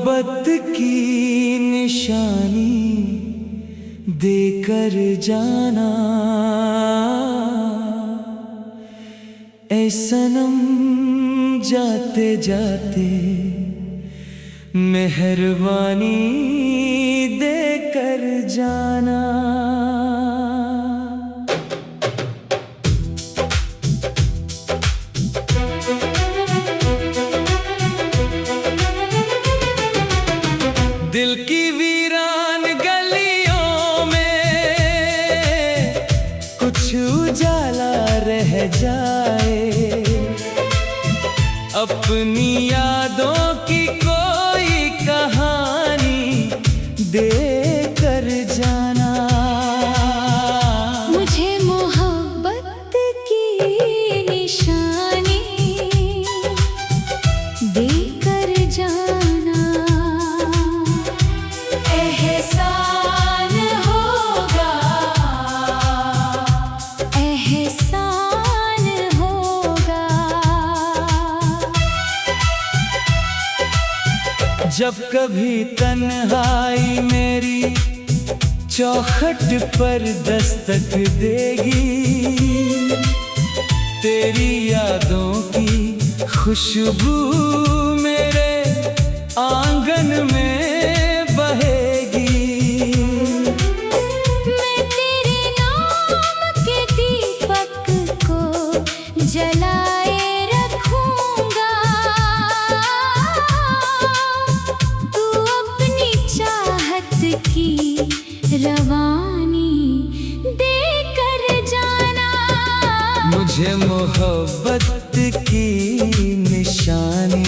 मोहब्बत की निशानी देकर जाना, ऐ सनम जाते जाते मेहरबानी देकर जाना। दिल की वीरान गलियों में कुछ उजाला रह जाए, अपनी यादों की कोई कहानी देकर जाना। मुझे मोहब्बत की निशानी देकर जाना, एहसान होगा, एहसान होगा। जब कभी तन्हाई मेरी चौखट पर दस्तक देगी, तेरी यादों की खुशबू मेरे आंगन में बहेगी। मैं तेरे नाम के दीपक को जलाए रखूंगा, तू अपनी चाहत की रवानी देकर जाना। मुझे मोहब्बत की निशानी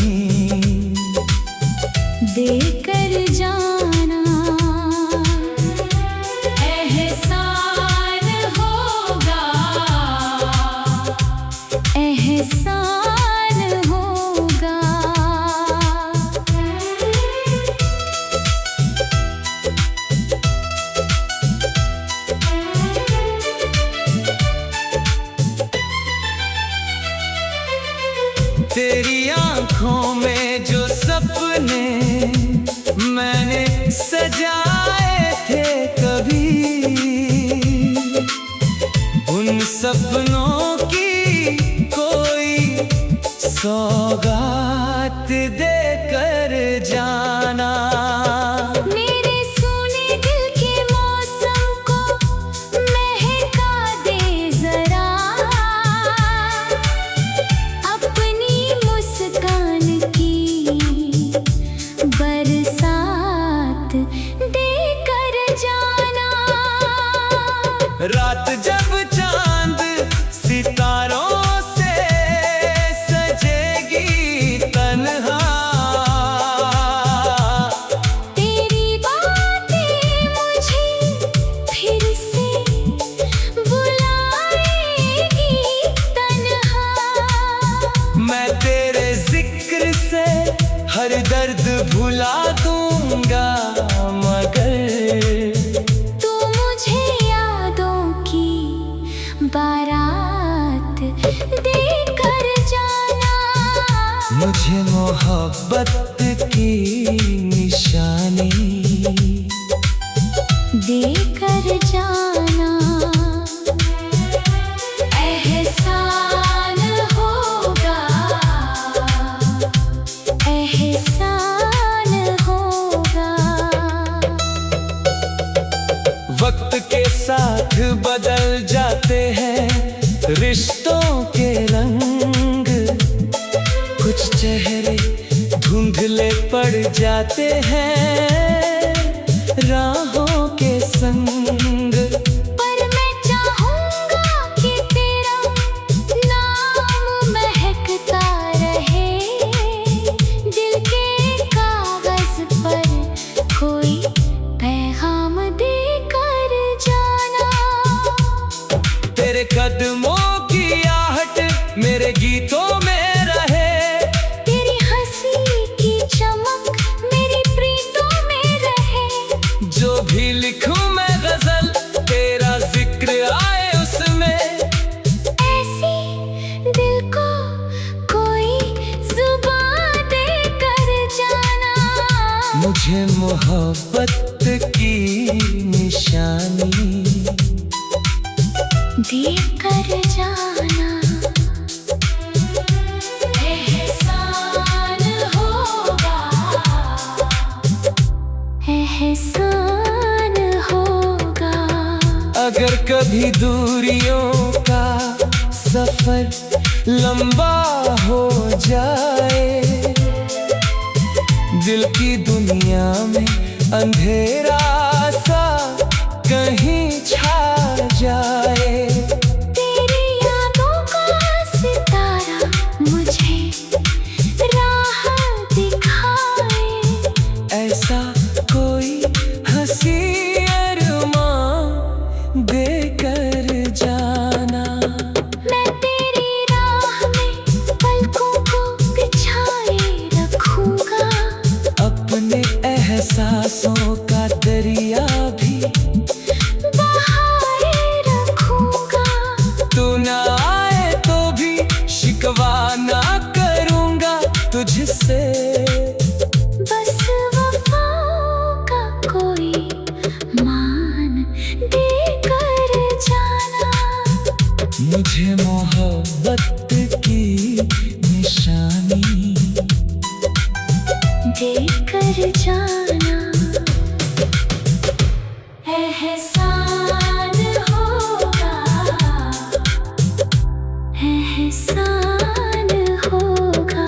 देकर जाना, एहसान होगा, एहसान होगा। तेरी आँखों में जो सपने मैंने सजाए थे कभी, उन सपनों की कोई सौगात देकर जाना। मेरे सूने दिल के मौसम को महका दे जरा, अपनी मुस्कान की बरसात देकर जाना। रात जब चांद सितारों से सजेगी तन्हा, तेरी बातें मुझे फिर से बुलाएगी तन्हा। मैं तेरे जिक्र से हर दर्द भुला दूंगा, मगर तू मुझे यादों की बारात देकर जाना। मुझे मोहब्बत की निशानी देकर जाना, एहसान होगा, एहसान होगा। वक्त के साथ बदल जाते हैं रिश्तों के रंग, कुछ चेहरे धुंधले पड़ जाते हैं राहों के संग। पर मैं चाहूंगा कि तेरा नाम महकता रहे, दिल के कागज पर कोई पैगाम देकर जाना। तेरे कदमों की आहट मेरे गीतों में रहे, तेरी हंसी की चमक मेरी प्रीतों में रहे। जो भी लिखूं मैं गजल तेरा जिक्र आए उसमें, ऐसी दिल को कोई जुबान देकर जाना। मोहब्बत की निशानी देकर जाना एहसान होगा, एहसान होगा। अगर कभी दूरियों का सफर लंबा हो जाए, दिल की दुनिया में अंधेरा सा कहीं छा जाए, तेरी यादों का सितारा मुझे राह दिखाए, ऐसा कोई हंसी अरमान देकर जाना। मैं तेरी राह में पलकों को बिछाए रखूंगा, अपने एहसासों का दरिया भी बहाए रखूंगा। तू न आए तो भी शिकवा ना करूंगा तुझसे, बस वफाओं का कोई मान देकर जाना। मुझे मोहब्बत की निशानी देकर जाना, एहसान होगा, एहसान होगा।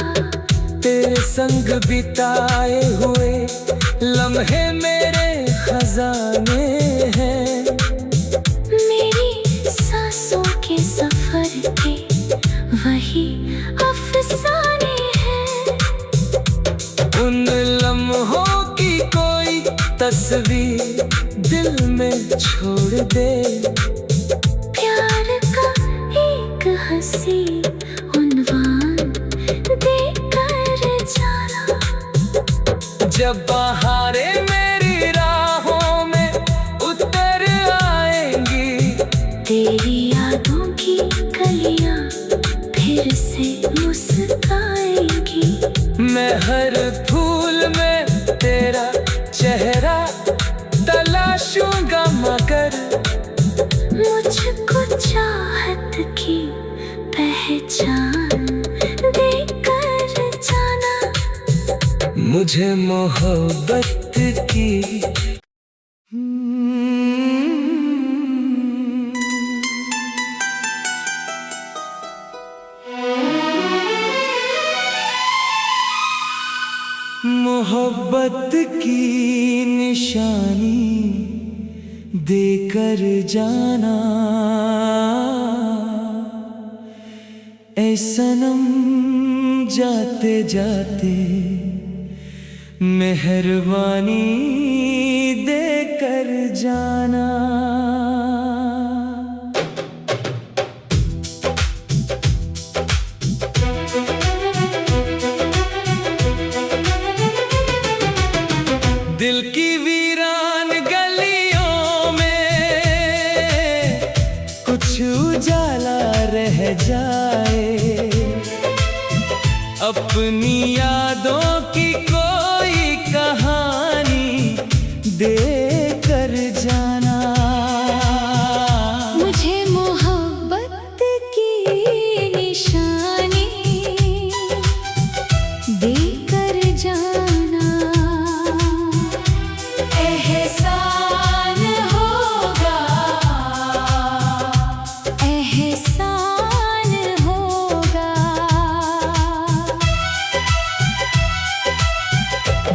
तेरे संग बिताए हुए लम्हे मेरे खजाने हैं, मेरी सांसों के सफर के वही अफसाने हैं। उन लम्हों की कोई तस्वीर दिल में छोड़ दे, प्यार का एक हंसी उन्वान देकर जाना। जब बहारें मेरी राहों में उतर आएंगी, तेरी यादों की कलियां फिर से मुस्काएंगी, मैं हर फूल में तेरा चेहरा तलाशूंगा, मगर मुझको चाहत की पहचान देकर जाना। मुझे मोहब्बत की मोहब्बत की निशानी देकर जाना। ऐ सनम जाते जाते मेहरबानी देकर जाना। दिल की वीरान गलियों में कुछ उजाला रह जाए, अपनी यादों की कोई कहानी देकर जाना। मुझे मोहब्बत की निशानी देकर जाना, एहसान होगा, एहसान होगा।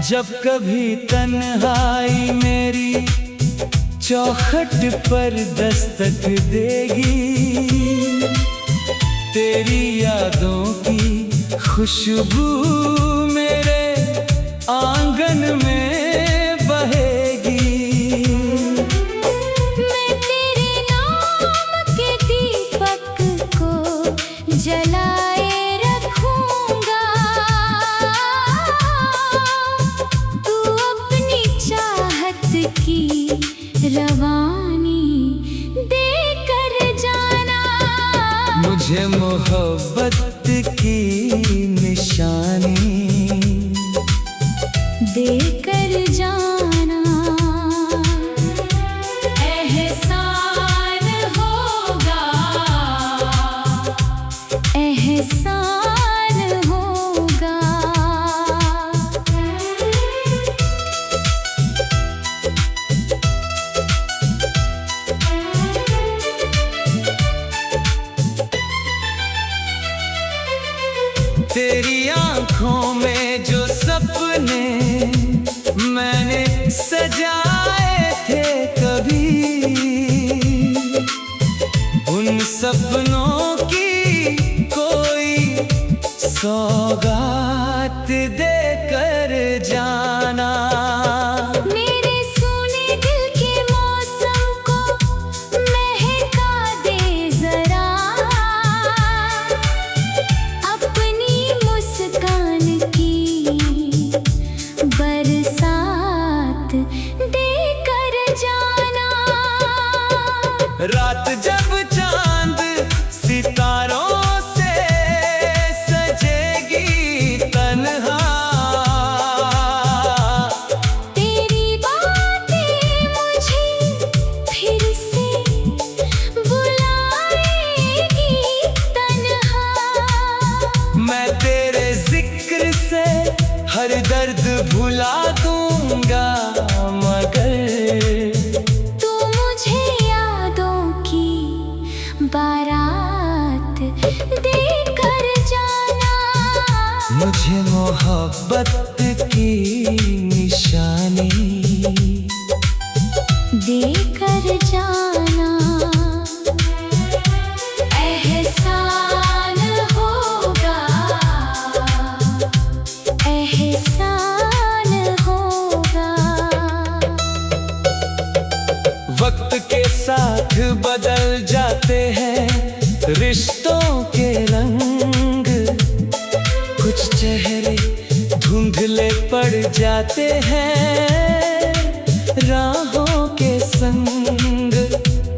जब कभी तन्हाई मेरी चौखट पर दस्तक देगी, तेरी यादों की खुशबू मेरे आंगन में बहेगी। मैं तेरे नाम के दीपक को जलाए रखूंगा, तू अपनी चाहत की रवानी देकर जाना। मुझे मोहब्बत की निशानी देकर जाना। रात जब चांद सितारों से सजेगी तन्हा, तेरी बातें मुझे फिर से बुलाएगी तन्हा। मैं तेरे जिक्र से हर दर्द भुला दूंगा, मगर तू मुझे यादों की बारात देकर जाना। मुझे मोहब्बत की निशानी देकर जाना। एहसान होगा, एहसान होगा। वक्त के साथ बदल जाते हैं रिश्तों के रंग, कुछ चेहरे धुंधले पड़ जाते हैं राहों के संग।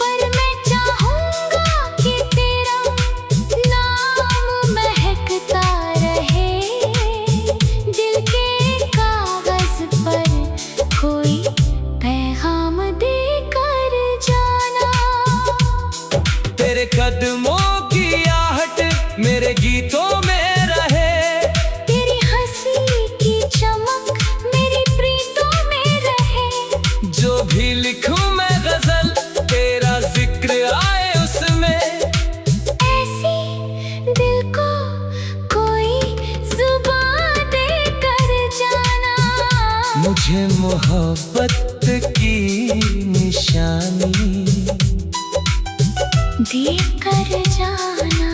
पर मैं चाहूंगा कि तेरा नाम महकता रहे, दिल के कागज पर कोई पैगाम देकर जाना। तेरे कदमों की आहट मेरे गीतों में रहे, तेरी हंसी की चमक मेरी प्रीतों में रहे। जो भी लिखूं मैं गजल तेरा जिक्र आए उसमें। ऐसी दिल को कोई जुबान देकर जाना। मुझे मोहब्बत की निशानी देकर जाना।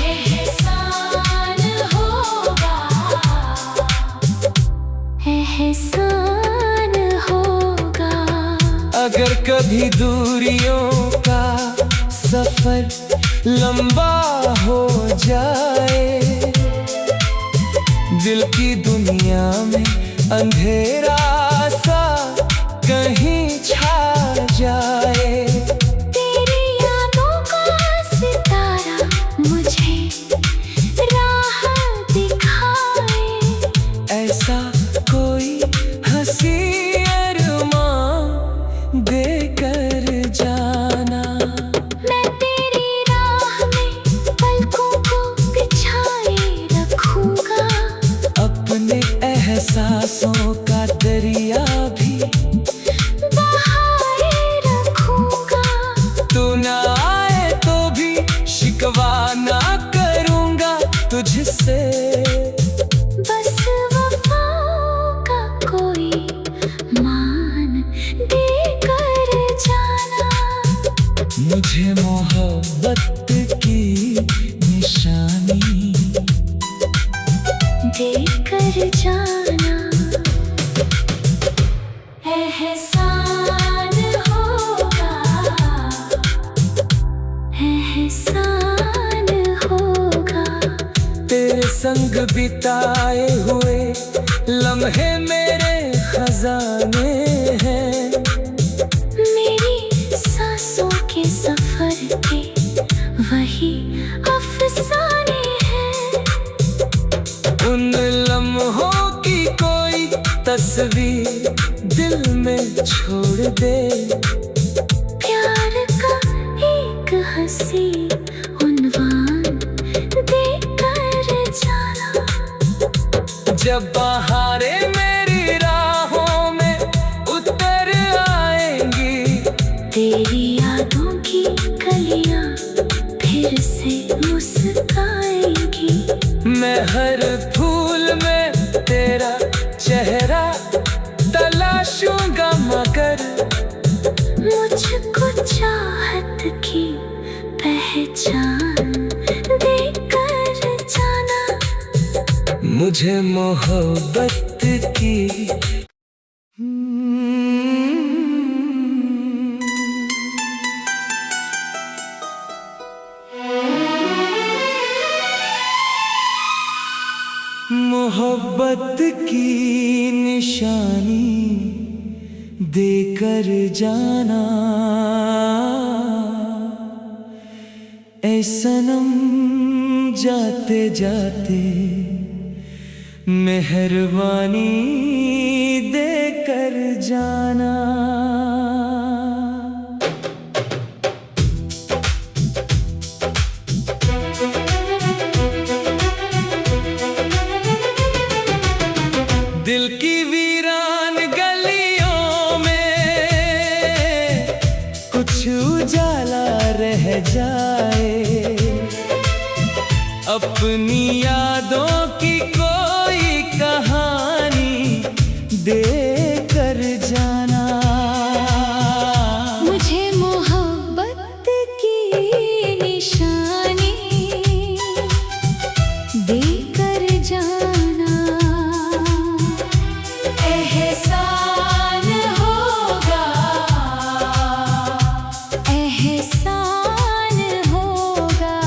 एहसान होगा, एहसान होगा। अगर कभी दूरियों का सफर लंबा हो जाए, दिल की दुनिया में अंधेरा सा कहीं छा जाए, तेरी यादों का सितारा मुझे राह दिखाए। ऐसा कोई हंसी अरमां देकर जाना। मैं तेरी राह में पलकों को बिछाए रखूंगा, अपने एहसासों का दरिया भी बहाए रखूंगा। तू ना आए तो भी शिकवा ना करूंगा तुझसे। बस वफाओं का कोई मान देकर जाना। मुझे मोहब्बत की निशानी देकर जाना। एहसान होगा, एहसान होगा। तेरे संग बिताए हुए लम्हे मेरे खजाने हैं, मेरी सांसों के सफर के वही अफसाने हैं। उन लम्हों की कोई तस्वीर दिल में छोड़ दे, प्यार का एक हंसी उन्वान देकर जाना। जब बहारें मेरी राहों में उतर आएंगी, तेरी यादों की कलियां फिर से मुस्काएंगी। मैं हर फूल में तेरा चेहरा तलाशूंगा, मगर मुझको चाहत की पहचान देकर जाना। मुझे मोहब्बत की मोहब्बत की निशानी देकर जाना। ऐ सनम जाते जाते मेहरबानी देकर जाना। दिल की वीरान गलियों में कुछ उजाला रह जाए, अपनी यादों की कोई कहानी देकर जाना। मुझे मोहब्बत की निशानी देकर जाना। एहसान होगा, एहसान होगा।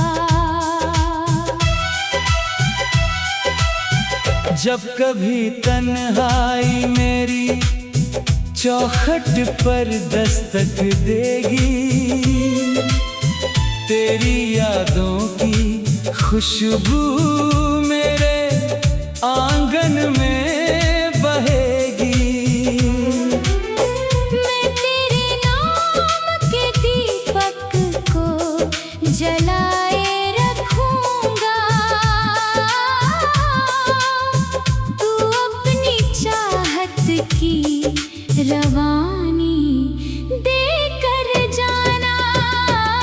जब कभी तन्हाई मेरी चौखट पर दस्तक देगी, तेरी यादों की खुशबू मेरे आंगन में बहेगी। मैं तेरे नाम के दीपक को जलाए रखूंगा, तू अपनी चाहत की रवानी देकर जाना।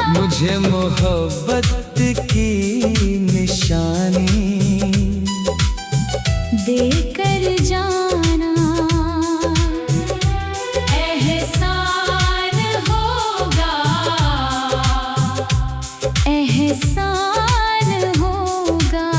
मुझे मोहब्बत की निशानी देकर जाना। एहसान होगा, एहसान होगा।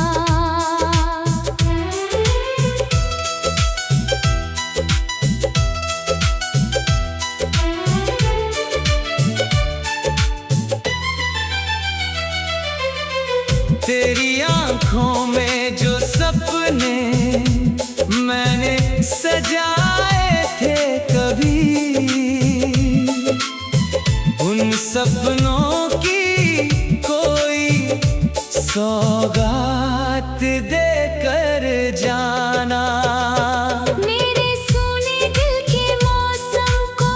तेरी आंखों में जो सपने मैंने सजाए थे कभी, उन सपनों की कोई सौगात देकर जाना। मेरे सूने दिल के मौसम को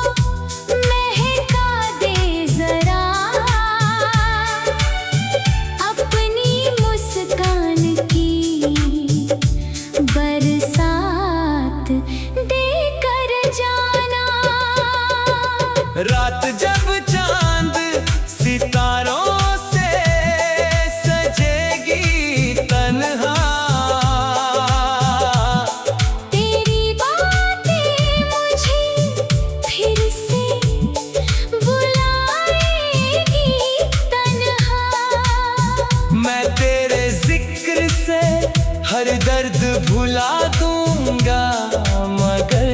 महका दे जरा, अपनी मुस्कान की बरसात देकर जाना। रात जब चांद सितारों से सजेगी तन्हा, तेरी बातें मुझे फिर से बुलाएगी तन्हा। मैं तेरे जिक्र से हर दर्द भुला दूंगा, मगर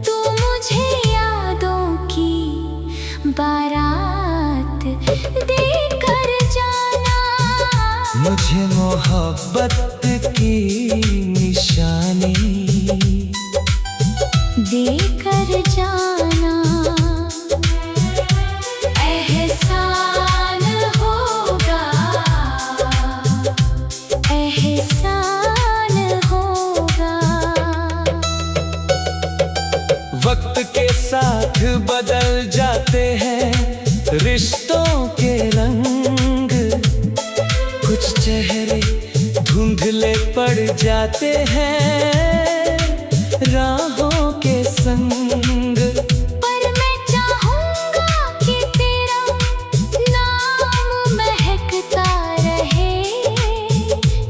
तू मुझे यादों की बारात देकर जाना। मुझे मोहब्बत की निशानी देकर जाना। एहसान होगा, एहसान होगा। वक्त के साथ बदल जाते हैं रिश्तों के रंग, कुछ चेहरे धुंधले पड़ जाते हैं राहों के संग। पर मैं चाहूंगा कि तेरा नाम महकता रहे,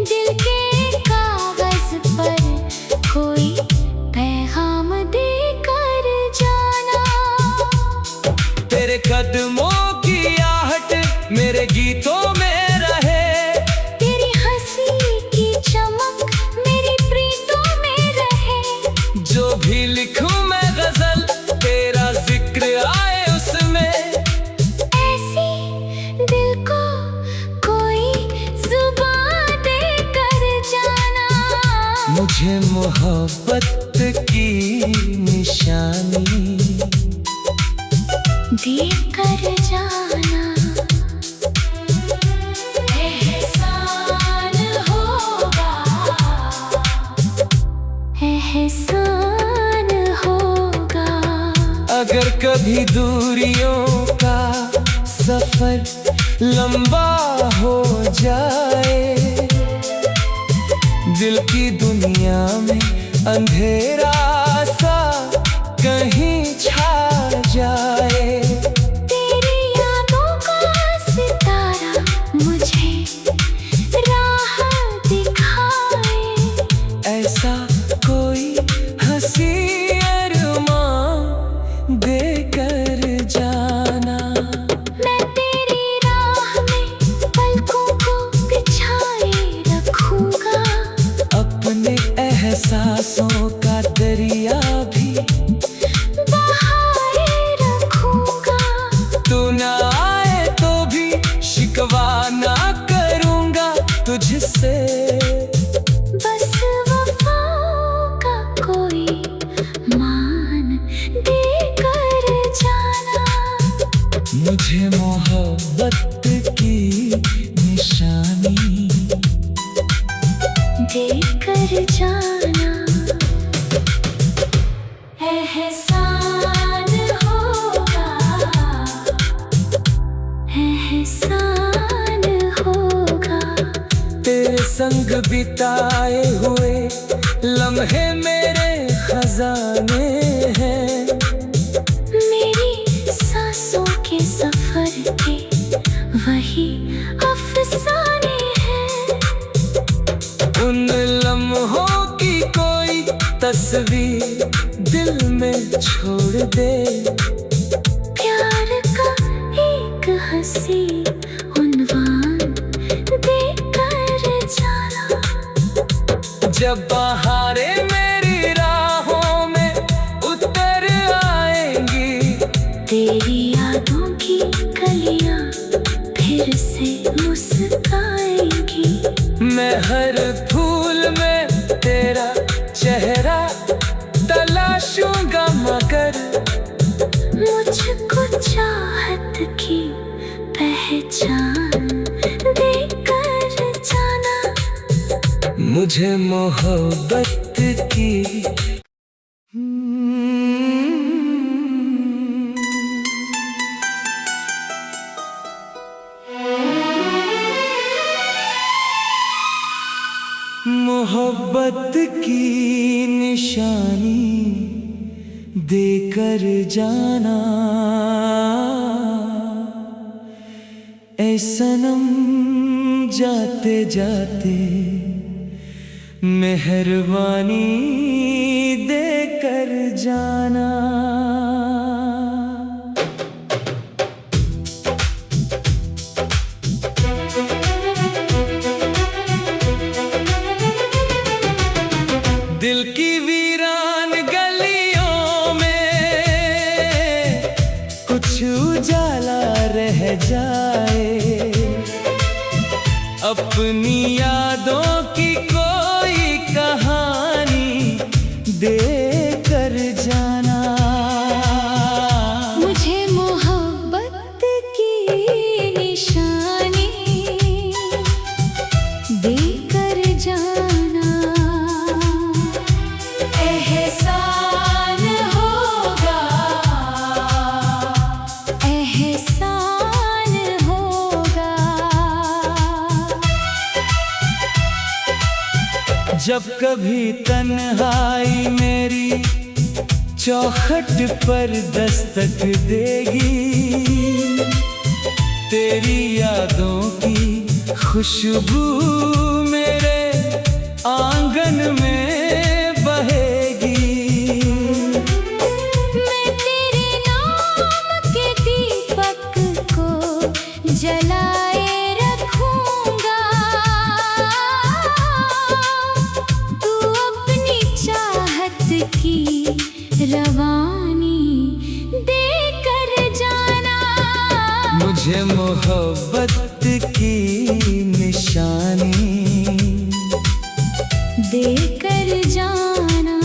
दिल के कागज पर कोई पैगाम देकर जाना। तेरे कदमों की आहट मेरे गीतों में रहे, तेरी हंसी की चमक मेरी प्रीतों में रहे। जो भी लिखूं मैं गजल तेरा जिक्र आए उसमें। ऐसी दिल को कोई जुबान देकर जाना। मुझे मोहब्बत की निशानी देकर जाना एहसान होगा, एहसान होगा। अगर कभी दूरियों का सफर लंबा हो जाए, दिल की दुनिया में अंधेरा सा कहीं छा जाए, तेरी यादों का सितारा मुझे राह दिखाए, ऐसा कोई हंसी अरमां देकर जाना। मैं तेरी राह में पलकों को बिछाए रखूंगा, अपने एहसासों का दरिया भी बहाए रखूंगा। तू ना आए तो भी शिकवा ना करूंगा तुझसे, बस वफाओं का कोई मान देकर जाना, मुझे मोहब्बत की निशानी देकर जाना। एहसान होगा, एहसान होगा। तेरे संग बिताए हुए लम्हे मेरे खजाने हैं, मेरी सांसों के सफर के वही अफसाने हैं, उन लम्हों की कोई तस्वीर दिल में छोड़ दे, प्यार का एक हंसी उन्वान देकर जाना। जब बहारें मेरी राहों में उतर आएंगी, तेरी यादों की कलियां फिर से मुस्काएंगी, मैं हर फूल में तेरा चेहरा तलाशूंगा, मगर मुझको चाहत की पहचान देकर जाना, मुझे मोहब्बत की मोहब्बत की निशानी देकर जाना। ऐ सनम जाते जाते मेहरबानी देकर जाना। दिल की वीरान गलियों में कुछ उजाला रह जाए, अपनी यादों की कोई कहानी देकर जाना। मुझे मोहब्बत की निशानी देकर जाना, एहसान होगा, एहसान होगा। जब कभी तन्हाई मेरी चौखट पर दस्तक देगी, तेरी यादों की खुशबू मेरे आंगन में बहेगी। मैं तेरे नाम के दीपक को जलाए रखूंगा, तू अपनी चाहत की रवानी देकर जाना। मुझे मोहब्बत की निशानी देकर जाना।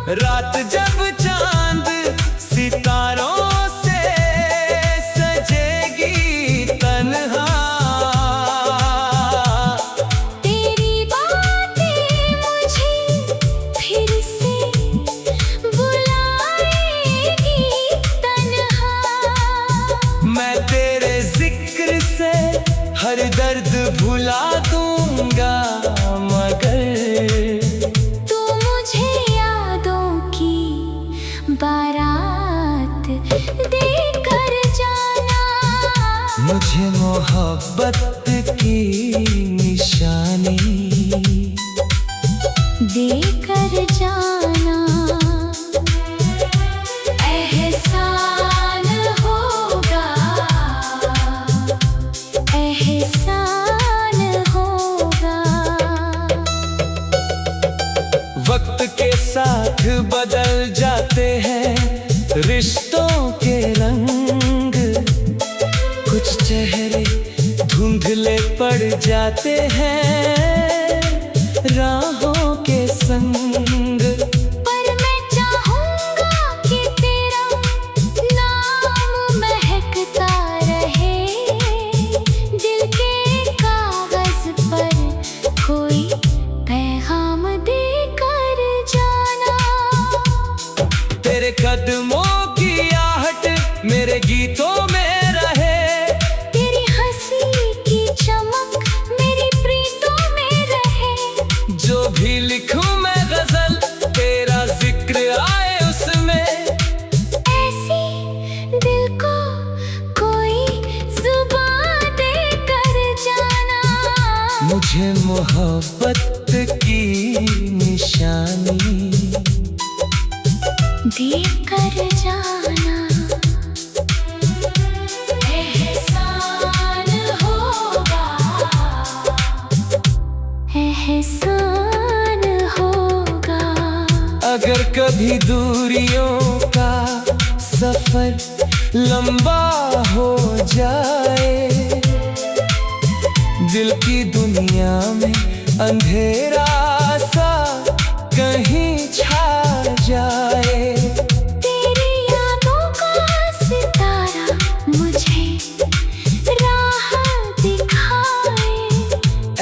रात जब चांद सितारों से सजेगी तन्हा, तेरी बातें मुझे फिर से बुलाएगी तन्हा। मैं तेरे जिक्र से हर दर्द भुला दूंगा, मगर तू मुझे यादों की बारात देकर जाना। मुझे मोहब्बत की निशानी देकर जाना। एहसान होगा, एहसान होगा। वक्त के साथ बदल जाते हैं रिश्तों के रंग, कुछ चेहरे धुंधले पड़ जाते हैं राहों के संग। पर मैं चाहूंगा कि तेरा नाम महकता रहे, दिल के कागज पर कोई पैगाम देकर जाना। तेरे कदमों की आहट मेरे गीतों में रहे, तेरी हंसी की चमक मेरी प्रीतों में रहे। जो भी लिखूं मैं गजल तेरा जिक्र आए उसमें। ऐसी दिल को कोई जुबान देकर जाना। मुझे मोहब्बत की निशानी देकर जाना। एहसान होगा, एहसान होगा। अगर कभी दूरियों का सफर लंबा हो जाए, दिल की दुनिया में अंधेरा सा कहीं छा जाए, तेरी यादों का सितारा मुझे राह दिखाए।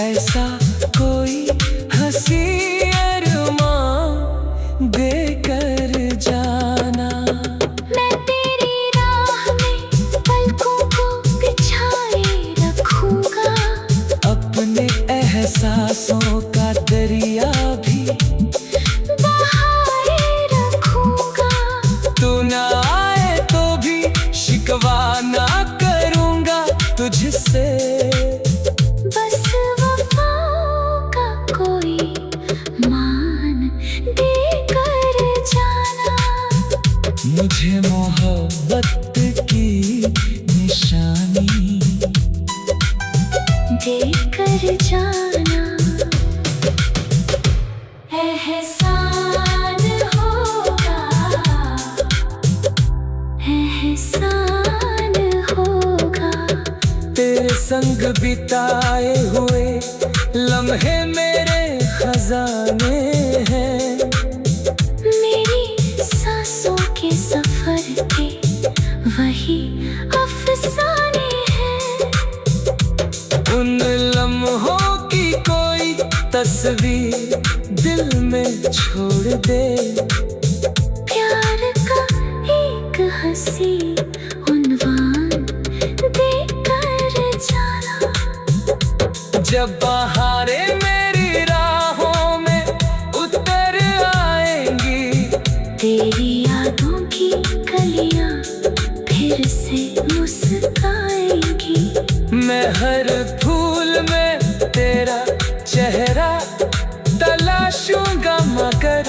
ऐसा कोई हंसी अरमां देकर जाना। मैं तेरी राह में पलकों को बिछाए रखूंगा, अपने एहसासों का दरिया भी बहाए रखूंगा। तू ना आए तो भी शिकवा ना करूंगा तुझसे। बस वफाओं का कोई मान देकर जाना। मुझे मोहब्बत की निशानी देकर जाना। एहसान होगा, एहसान होगा। तेरे संग बिताए हुए लम्हे मेरे खजाने हैं, मेरी सांसों के सफर के वही अफसाने हैं। उन लम्हों की कोई तस्वीर दिल में छोड़ दे, प्यार का एक हंसी उन्वान देकर जाना। जब बहारें मेरी राहों में उतर आएंगी, तेरी यादों की कलियां फिर से मुस्काएंगी। मैं हर फूल में तेरा चेहरा तलाशूंगा, मगर